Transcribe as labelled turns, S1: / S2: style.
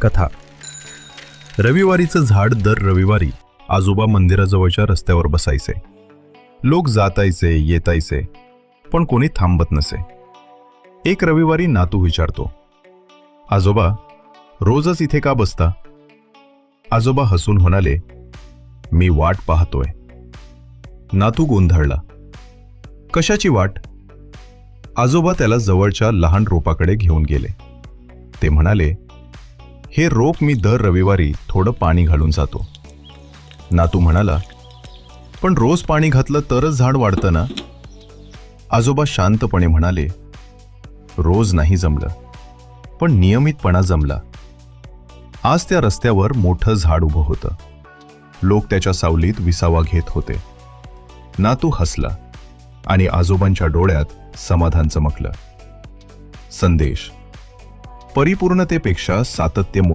S1: कथा. रविवारीचं झाड दर रविवारी आजोबा मंदिराजवळच्या रस्त्यावर बसायचे. लोक जातायचे येतायचे, पण कोणी थांबत नसे. एक रविवारी नातू विचारतो, आजोबा रोजच इथे का बसता? आजोबा हसून म्हणाले, मी वाट पाहतोय. नातू गोंधळला. कशाची वाट? आजोबा त्याला जवळच्या लहान रोपाकडे घेऊन गेले. ते म्हणाले, हे रोप मी दर रविवारी थोडं पाणी घालून जातो. नातू म्हणाला, पण रोज पाणी घातलं तरच झाड वाढतं ना? आजोबा शांतपणे म्हणाले, रोज नाही जमलं, पण नियमितपणा जमला. आज त्या रस्त्यावर मोठं झाड उभं होतं. लोक त्याच्या सावलीत विसावा घेत होते. नातू हसला आणि आजोबांच्या डोळ्यात समाधान चमकलं. संदेश: परिपूर्णतेपेक्षा सातत्य